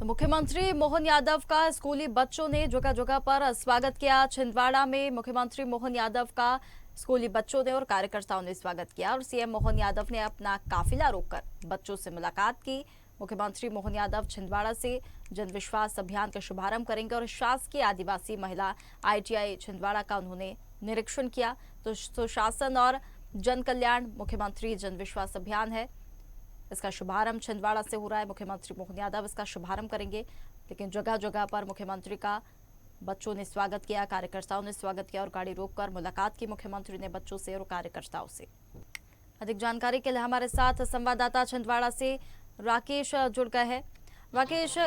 तो मुख्यमंत्री मोहन यादव का स्कूली बच्चों ने जगह जगह पर स्वागत किया। छिंदवाड़ा में मुख्यमंत्री मोहन यादव का स्कूली बच्चों ने और कार्यकर्ताओं ने स्वागत किया और सीएम मोहन यादव ने अपना काफिला रोककर बच्चों से मुलाकात की। मुख्यमंत्री मोहन यादव छिंदवाड़ा से जन विश्वास अभियान का शुभारंभ करेंगे और शासकीय आदिवासी महिला आईटीआई छिंदवाड़ा का उन्होंने निरीक्षण किया। तो सुशासन और जन कल्याण मुख्यमंत्री जन विश्वास अभियान है, इसका शुभारंभ छिंदवाड़ा से हो रहा है। मुख्यमंत्री मोहन यादव इसका शुभारंभ करेंगे, लेकिन जगह जगह पर मुख्यमंत्री का बच्चों ने स्वागत किया, कार्यकर्ताओं ने स्वागत किया और गाड़ी रोककर मुलाकात की मुख्यमंत्री ने बच्चों से और कार्यकर्ताओं से। अधिक जानकारी के लिए हमारे साथ संवाददाता छिंदवाड़ा से राकेश जुड़ गए हैं। राकेश,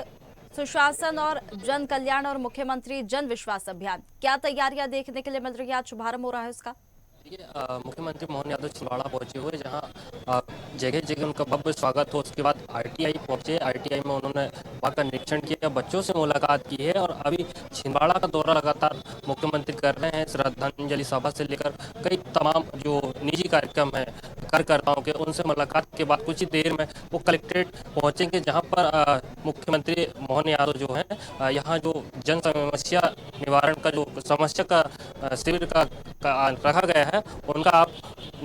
सुशासन और जन कल्याण और मुख्यमंत्री जन विश्वास अभियान, क्या तैयारियां देखने के लिए मिल रही है? आज शुभारंभ हो रहा है उसका। देखिए, मुख्यमंत्री मोहन यादव छिंदवाड़ा पहुंचे हुए, जहां जगह जगह उनका भव्य स्वागत हो। उसके बाद आईटीआई पहुंचे, आईटीआई में उन्होंने वहां का निरीक्षण किया, बच्चों से मुलाकात की है और अभी छिंदवाड़ा का दौरा लगातार मुख्यमंत्री कर रहे हैं। श्रद्धांजलि सभा से लेकर कई तमाम जो निजी कार्यक्रम है कार्यकर्ताओं के, उनसे मुलाकात के बाद कुछ ही देर में वो कलेक्ट्रेट पहुंचेंगे, जहां पर मुख्यमंत्री मोहन यादव जो है यहाँ जो जन समस्या निवारण का जो समस्या का शिविर का रखा गया है, उनका आप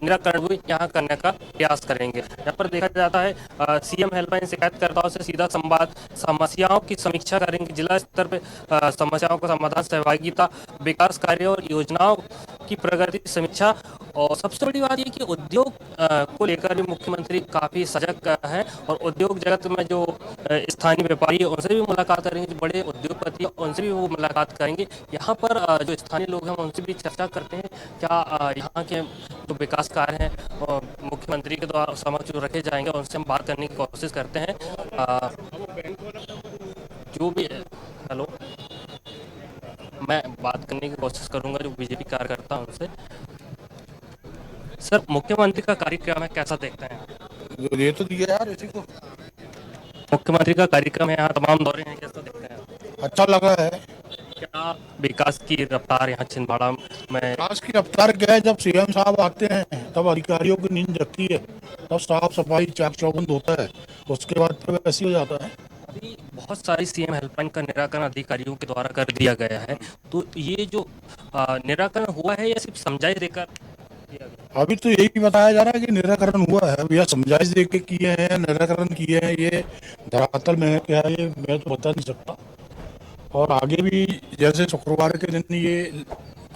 निराकरण भी यहाँ करने का प्रयास करेंगे। यहाँ पर देखा जाता है सीएम हेल्पलाइन शिकायतकर्ताओं से सीधा संवाद, समस्याओं की समीक्षा करेंगे, जिला स्तर पे समस्याओं का समाधान, सहभागिता, विकास कार्य और योजनाओं की प्रगति की समीक्षा। और सबसे बड़ी बात ये कि उद्योग को लेकर भी मुख्यमंत्री काफी सजग है और उद्योग जगत में जो स्थानीय व्यापारी है उनसे भी मुलाकात करेंगे, जो बड़े उद्योगपति है उनसे भी वो मुलाकात करेंगे। यहाँ पर जो स्थानीय लोग हैं उनसे भी चर्चा करते हैं क्या यहाँ के जो विकास कार्य हैं मुख्यमंत्री के द्वारा समक्ष जो रखे जाएंगे, उनसे हम बात करने की कोशिश करते हैं। जो भी हेलो मैं बात करने की कोशिश करूंगा जो बीजेपी कार्यकर्ता हैं उनसे। सर, मुख्यमंत्री का कार्यक्रम है, कैसा देखते हैं? ये तो दिया यार इसी को। मुख्यमंत्री का कार्यक्रम है, यहाँ तमाम दौरे हैं, कैसा देखते हैं? अच्छा लगा है। क्या विकास की रफ्तार यहाँ छिंदवाड़ा में? आज की रफ्तार क्या है, जब सीएम साहब आते हैं तब अधिकारियों की नींद जगती है, तब साफ सफाई चाक चौबंद होता है, उसके बाद फिर वैसे हो जाता है। अभी बहुत सारी सीएम हेल्पलाइन का निराकरण अधिकारियों के द्वारा कर दिया गया है, तो ये जो निराकरण हुआ है या सिर्फ समझाइश देकर किया गया? अभी तो यही बताया जा रहा है कि निराकरण हुआ है। भैया समझाइश दे के किए हैं, निराकरण किए हैं, ये धरातल में है क्या है ये मैं तो बता नहीं सकता। और आगे भी जैसे शुक्रवार के दिन ये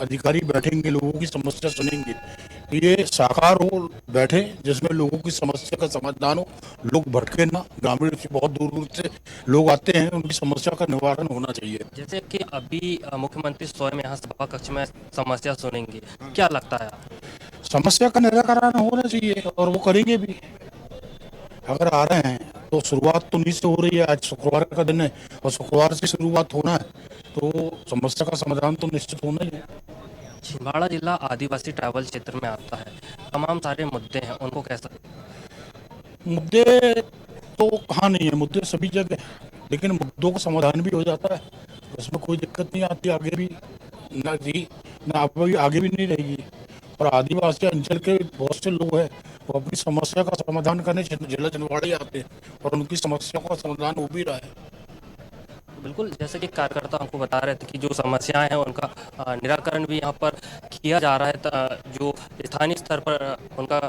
अधिकारी बैठेंगे, लोगों की समस्या सुनेंगे, तो ये साकार हो बैठे जिसमें लोगों की समस्या का समाधान हो, लोग भटके ना। ग्रामीण से बहुत दूर दूर से लोग आते हैं, उनकी समस्या का निवारण होना चाहिए। जैसे कि अभी मुख्यमंत्री स्वयं यहाँ सभा कक्ष में समस्या सुनेंगे, क्या लगता है आपको? समस्या का निराकरण होना चाहिए और वो करेंगे भी। अगर आ रहे हैं तो शुरुआत तो नीचे से हो रही है, आज शुक्रवार का दिन है और शुक्रवार से शुरुआत होना है, तो समस्या का समाधान तो निश्चित होना ही है। छिंदवाड़ा जिला आदिवासी ट्राइबल क्षेत्र में आता है, तमाम सारे मुद्दे हैं, उनको कैसा? मुद्दे तो कहाँ नहीं है, मुद्दे सभी जगह हैं, लेकिन मुद्दों का समाधान भी हो जाता है, उसमें कोई दिक्कत नहीं आती। आगे भी ना जी ना अभी आगे भी नहीं रहेगी। और आदिवासी अंचल के बहुत से लोग हैं, वो अपनी समस्या का समाधान करने जिला छिंदवाड़ा ही आते हैं और उनकी समस्याओं का समाधान हो भी रहा है। बिल्कुल, जैसे कि कार्यकर्ता हमको बता रहे थे कि जो समस्याएं हैं उनका निराकरण भी यहाँ पर किया जा रहा है, जो स्थानीय स्तर पर उनका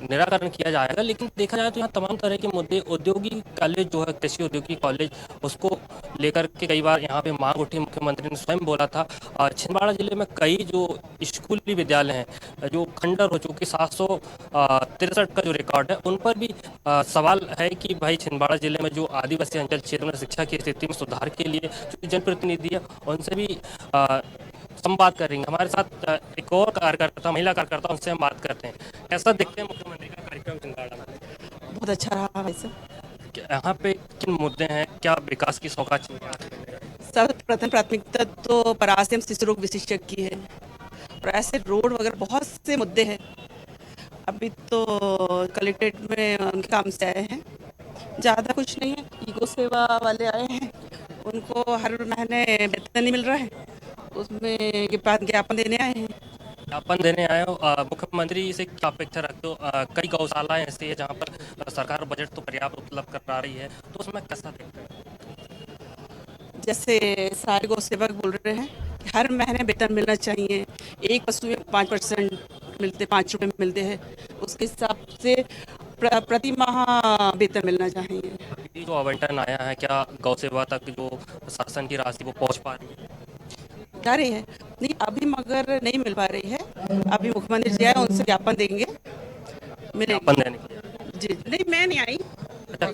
निराकरण किया जाएगा। लेकिन देखा जाए तो यहाँ तमाम तरह के मुद्दे, औद्योगिक कॉलेज जो है, कृषि औद्योगिक कॉलेज, उसको लेकर के कई बार यहाँ पे मांग उठी। मुख्यमंत्री ने स्वयं बोला था छिंदवाड़ा जिले में कई जो स्कूली विद्यालय हैं जो खंडर हो चुके, 763 का जो रिकॉर्ड है, उन पर भी सवाल है कि भाई छिंदवाड़ा जिले में जो आदिवासी अंचल क्षेत्र में शिक्षा की स्थिति में सुधार के लिए जो जनप्रतिनिधि है उनसे भी संवाद करेंगे। हमारे साथ एक और कार्यकर्ता, महिला कार्यकर्ता, उनसे हम बात करते हैं। कैसा देखते हैं मुख्यमंत्री का कार्यक्रम छिंदवाड़ा में? बहुत अच्छा रहा वैसे। यहाँ पे किन मुद्दे हैं, क्या विकास की सौगात छिंदवाड़ा? सब प्रथम प्राथमिकता तो परासियम शिशु रोग विशेषज्ञ की है और ऐसे रोड वगैरह बहुत से मुद्दे हैं। अभी तो कलेक्ट्रेट में उनके काम से आए हैं, ज़्यादा कुछ नहीं है। ईगो सेवा वाले आए हैं, उनको हर महीने वेतन नहीं मिल रहा है, उसमें ज्ञापन देने आए हैं। ज्ञापन देने आए हो, मुख्यमंत्री से क्या अपेक्षा रखते हो? कई गौशालाएं ऐसी है जहाँ पर सरकार बजट तो पर्याप्त उपलब्ध करा रही है, तो उसमें कैसा देखते हैं? जैसे सारे गौ सेवक बोल रहे हैं कि हर महीने वेतन मिलना चाहिए, एक पशु में 5% मिलते, 5 रुपये मिलते हैं, उसके हिसाब से प्रति माह वेतन मिलना चाहिए। अभी जो आवंटन आया है, क्या गौ सेवा तक जो शासन की राशि वो पहुंच पा रही है? जा रही है, नहीं अभी मगर नहीं मिल पा रही है। अभी मुख्यमंत्री जी आए, उनसे ज्ञापन देंगे, ज्ञापन मिलेगी। देने के लिए। जी नहीं, मैं नहीं आई। अच्छा,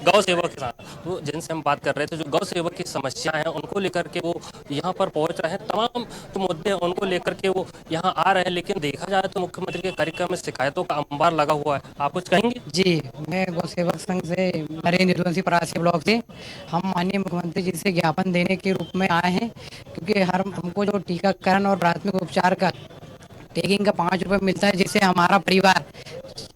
गौ सेवक के साथ वो जिनसे हम बात कर रहे थे, जो गौ सेवक की समस्या है उनको लेकर के वो यहाँ पर पहुंच रहे हैं, तमाम जो मुद्दे हैं उनको लेकर के वो यहाँ आ रहे हैं, लेकिन देखा जाए तो मुख्यमंत्री के कार्यक्रम में शिकायतों का अंबार लगा हुआ है। आप कुछ कहेंगे? जी, मैं गौ सेवक संघ से नरेंद्र यदुवंशी परासी ब्लॉक से हम माननीय मुख्यमंत्री जी से ज्ञापन देने के रूप में आए हैं, क्योंकि हर हमको जो टीकाकरण और प्राथमिक उपचार का टैगिंग का 5 रुपये मिलता है, जिससे हमारा परिवार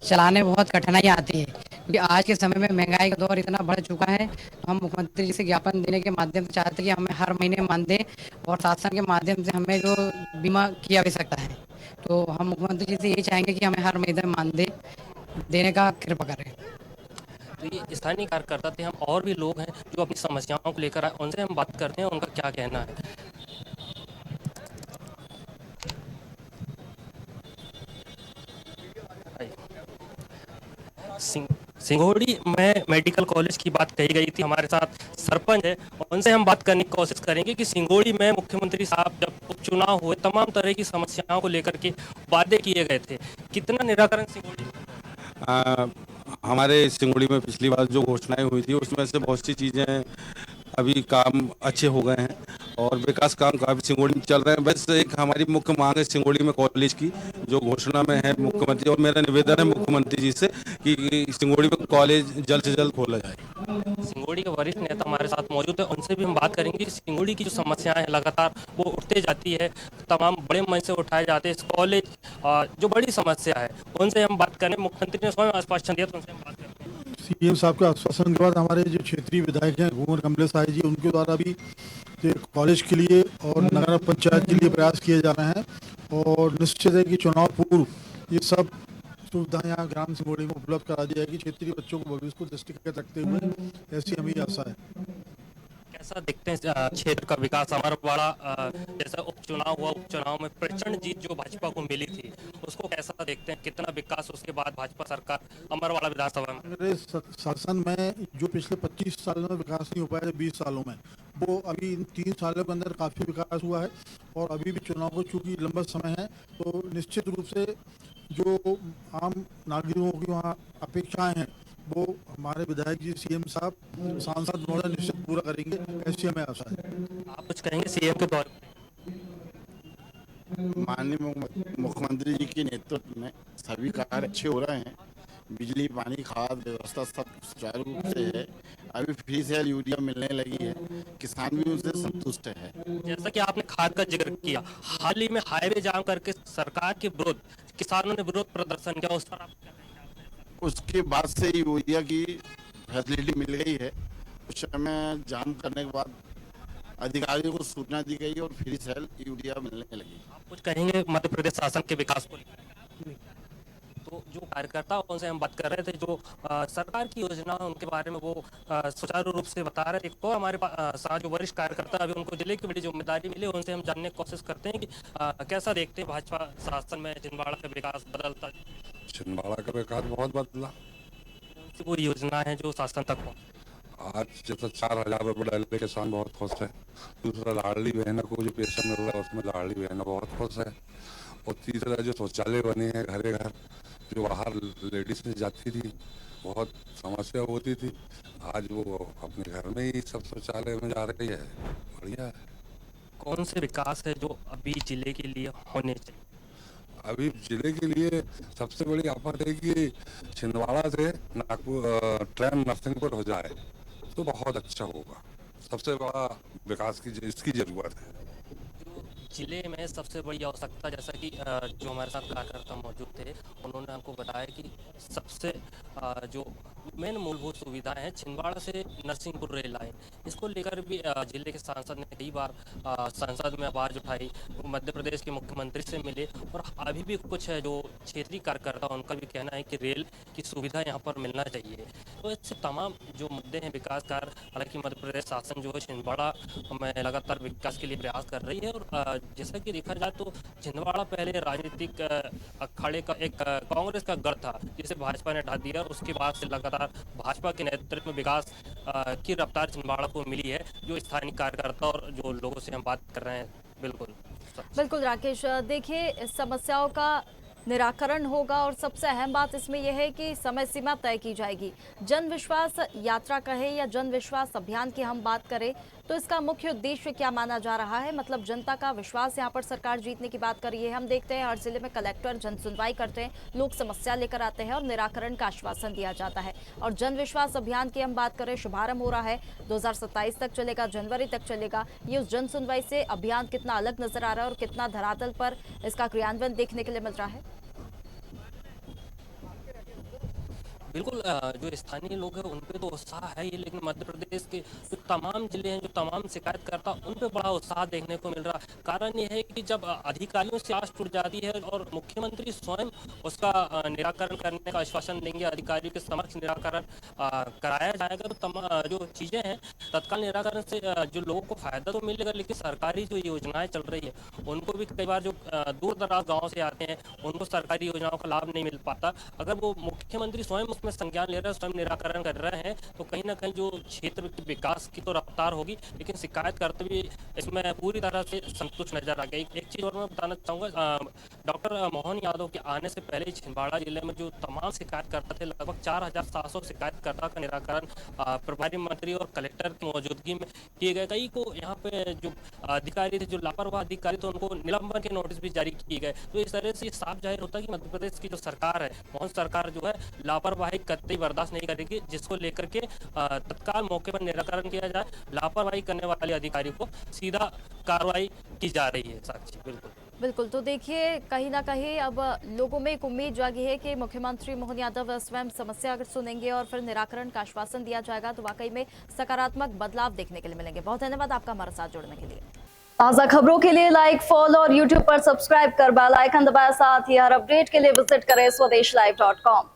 चलाने में बहुत कठिनाई आती है, क्योंकि आज के समय में महंगाई का दौर इतना बढ़ चुका है। तो हम मुख्यमंत्री जी से ज्ञापन देने के माध्यम से चाहते हैं कि हमें हर महीने मानदेय और शासन के माध्यम से हमें जो बीमा की आवश्यकता है, तो हम मुख्यमंत्री जी से यही चाहेंगे कि हमें हर महीने मानदेय देने का कृपा करें। तो ये स्थानीय कार्यकर्ता थे, हम और भी लोग हैं जो अपनी समस्याओं को लेकर आए, उनसे हम बात करते हैं उनका क्या कहना है। सिंगोड़ी में मेडिकल कॉलेज की बात कही गई थी, हमारे साथ सरपंच है, उनसे हम बात करने की कोशिश करेंगे कि सिंगोड़ी में मुख्यमंत्री साहब जब उपचुनाव हुए तमाम तरह की समस्याओं को लेकर के वादे किए गए थे, कितना निराकरण सिंगोड़ी? हमारे सिंगुड़ी में पिछली बार जो घोषणाएं हुई थी उसमें से बहुत सी चीज़ें अभी काम अच्छे हो गए हैं और विकास काम काफ़ी सिंगुड़ी में चल रहे हैं। बस एक हमारी मुख्य मांग है सिंगुड़ी में कॉलेज की, जो घोषणा में है मुख्यमंत्री, और मेरा निवेदन है मुख्यमंत्री जी से कि सिंगुड़ी में कॉलेज जल्द से जल्द खोला जाए। सिंगोड़ी के वरिष्ठ नेता हमारे साथ मौजूद है, उनसे भी हम बात करेंगे कि सिंगोड़ी की जो समस्याएं हैं लगातार वो उठते जाती है, तमाम बड़े मंच से उठाए जाते हैं, इस कॉलेज जो बड़ी समस्या है उनसे हम बात करें। मुख्यमंत्री ने स्वयं आश्वासन दिया, तो उनसे हम बात करते हैं। सीएम साहब के आश्वासन के बाद हमारे जो क्षेत्रीय विधायक हैं घूमर कमलेश राय जी, उनके द्वारा भी ये कॉलेज के लिए और नगर पंचायत के लिए प्रयास किए जा रहे हैं और निश्चित है कि चुनाव पूर्व ये सब सुविधाएं यहाँ ग्राम सिंगोड़ी में उपलब्ध करा दी जाएगी, क्षेत्रीय बच्चों को भविष्य को दृष्टिगत रखते हुए, ऐसी हमें आशा है। कैसा देखते हैं क्षेत्र का विकास? अमरवाड़ा जैसा उपचुनाव हुआ, उपचुनाव में प्रचंड जीत जो भाजपा को मिली थी, उसको कैसा देखते हैं? कितना विकास उसके बाद भाजपा सरकार अमरवाड़ा विधानसभा में? मेरे शासन में जो पिछले 25 सालों में विकास नहीं हो पाया था 20 सालों में, वो अभी इन 3 सालों के अंदर काफ़ी विकास हुआ है और अभी भी चुनाव को चूँकि लंबा समय है, तो निश्चित रूप से जो आम नागरिकों की वहाँ अपेक्षाएं हैं वो हमारे विधायक जी, सीएम साहब, सांसद महोदय निश्चित पूरा करेंगे, ऐसी हमें आशा है। आप कुछ कहेंगे सीएम के तौर पे? माननीय मुख्यमंत्री जी के नेतृत्व में सभी कार्य अच्छे हो रहे हैं। बिजली, पानी, खाद व्यवस्था सब सुचारू रूप से है। अभी फ्री सेल यूरिया मिलने लगी है, किसान भी उनसे संतुष्ट है। जैसा कि आपने खाद का जिक्र किया, हाल ही में हाईवे जाम करके सरकार के विरोध किसानों ने विरोध प्रदर्शन किया, उस पर आप क्या कहेंगे? उसके बाद से यूरिया की फैसिलिटी मिल गई है। कुछ समय जाम करने के बाद अधिकारियों को सूचना दी गई और फ्री सेल यूरिया मिलने लगी। आप कुछ कहेंगे मध्य प्रदेश शासन के विकास को लेकर? तो जो कार्यकर्ता उनसे हम बात कर रहे थे, जो सरकार की योजना है उनके बारे में वो सुचारू रूप से बता रहे थे। तो हमारे साथ जो वरिष्ठ कार्यकर्ता अभी उनको जिले की बड़ी जिम्मेदारी मिली, उनसे हम जानने की कोशिश करते हैं कि कैसा देखते हैं भाजपा शासन में छिंदवाड़ा का विकास बदलता? छिंदवाड़ा का विकास बहुत बदला। वो योजना है जो शासन तक पहुंची। आज जैसे 4,000 रुपये डाले किसान बहुत खुश है। दूसरा लाडली बहना को जो पैसा मिल रहा है उसमें लाडली बहना बहुत खुश है। और तीसरा जो शौचालय बने हैं घरे घर, जो बाहर लेडीज में जाती थी बहुत समस्या होती थी, आज वो अपने घर में ही सब शौचालय में जा रही है। बढ़िया है। कौन से विकास है जो अभी जिले के लिए होने चाहिए? अभी जिले के लिए सबसे बड़ी आफत है कि छिंदवाड़ा से नागपुर ट्रेन नरसिंहपुर हो जाए तो बहुत अच्छा होगा। सबसे बड़ा विकास की इसकी ज़रूरत है। जिले में सबसे बड़ी आवश्यकता, जैसा कि जो हमारे साथ कार्यकर्ता मौजूद थे, उन्होंने हमको बताया कि सबसे जो मेन मूलभूत सुविधाएं हैं, छिंदवाड़ा से नरसिंहपुर रेल लाइन, इसको लेकर भी जिले के सांसद ने कई बार संसद में आवाज उठाई, मध्य प्रदेश के मुख्यमंत्री से मिले और अभी भी कुछ है जो क्षेत्रीय कार्यकर्ता उनका भी कहना है कि रेल की सुविधा यहाँ पर मिलना चाहिए। तो ऐसे तमाम जो मुद्दे हैं विकास कार्य, हालांकि मध्य प्रदेश शासन जो है छिंदवाड़ा में लगातार विकास के लिए प्रयास कर रही है। और जैसा कि देखा जाए तो छिंदवाड़ा पहले राजनीतिक अखाड़े का एक कांग्रेस का गढ़ था जिसे भाजपा ने हटा दिया और उसके बाद से लगातार भाजपा के नेतृत्व में विकास की रफ्तार छिंदवाड़ा को मिली है, जो स्थानीय कार्यकर्ता और जो लोगों से हम बात कर रहे हैं। बिल्कुल बिल्कुल राकेश, देखिए इस समस्याओं का निराकरण होगा और सबसे अहम बात इसमें यह है कि समय सीमा तय की जाएगी। जन विश्वास यात्रा कहे या जन विश्वास अभियान की हम बात करें तो इसका मुख्य उद्देश्य क्या माना जा रहा है? मतलब जनता का विश्वास यहाँ पर सरकार जीतने की बात कर रही है। हम देखते हैं हर जिले में कलेक्टर जन सुनवाई करते हैं, लोग समस्या लेकर आते हैं और निराकरण का आश्वासन दिया जाता है। और जन विश्वास अभियान की हम बात करें, शुभारंभ हो रहा है, 2027 तक चलेगा, जनवरी तक चलेगा। ये उस जन सुनवाई से अभियान कितना अलग नजर आ रहा है और कितना धरातल पर इसका क्रियान्वयन देखने के लिए मिल रहा है? बिल्कुल, जो स्थानीय लोग हैं उन पे तो उत्साह है ही, लेकिन मध्य प्रदेश के जो तमाम जिले हैं, जो तमाम शिकायतकर्ता, उन पे बड़ा उत्साह देखने को मिल रहा है। कारण ये है कि जब अधिकारियों से आस टूट जाती है और मुख्यमंत्री स्वयं उसका निराकरण करने का आश्वासन देंगे, अधिकारियों के समक्ष निराकरण कराया जाएगा, तो जो चीज़ें हैं तत्काल निराकरण से जो लोगों को फायदा तो मिलेगा, लेकिन सरकारी जो योजनाएं चल रही है उनको भी कई बार जो दूर दराज गाँव से आते हैं उनको सरकारी योजनाओं का लाभ नहीं मिल पाता। अगर वो मुख्यमंत्री स्वयं में संज्ञान ले रहे हैं, स्वयं निराकरण कर रहे हैं, तो कहीं ना कहीं जो क्षेत्र के विकास की तो रफ्तार होगी, लेकिन शिकायतकर्ता भी इसमें पूरी तरह से संतुष्ट नजर आ गए। एक चीज और मैं बताना चाहूँगा, डॉक्टर मोहन यादव के आने से पहले छिंदवाड़ा जिले में जो तमाम शिकायतकर्ता थे, लगभग 4700 शिकायतकर्ता का निराकरण प्रभारी मंत्री और कलेक्टर की मौजूदगी में किए गए। कई को यहाँ पे जो अधिकारी थे, जो लापरवाह अधिकारी थे, उनको निलंबन के नोटिस भी जारी किए गए। तो इस तरह से साफ जाहिर होता है कि मध्य प्रदेश की जो सरकार है, मोहन सरकार जो है, लापरवाही कतई बर्दाश्त नहीं करेगी, जिसको लेकर के तत्काल मौके पर निराकरण किया जाए। लापरवाही करने वाले अधिकारी को सीधा कार्रवाई की जा रही है। साक्षी, बिल्कुल बिल्कुल। तो देखिए कहीं ना कहीं अब लोगों में एक उम्मीद जागी है कि मुख्यमंत्री मोहन यादव स्वयं समस्या अगर सुनेंगे और फिर निराकरण का आश्वासन दिया जाएगा तो वाकई में सकारात्मक बदलाव देखने के लिए मिलेंगे। बहुत धन्यवाद आपका हमारे साथ जुड़ने के लिए। ताज़ा खबरों के लिए लाइक, फॉलो और यूट्यूब पर सब्सक्राइब कर बेल आइकन दबाएं। साथ ही हर अपडेट के लिए विजिट करें स्वदेशलाइव.com।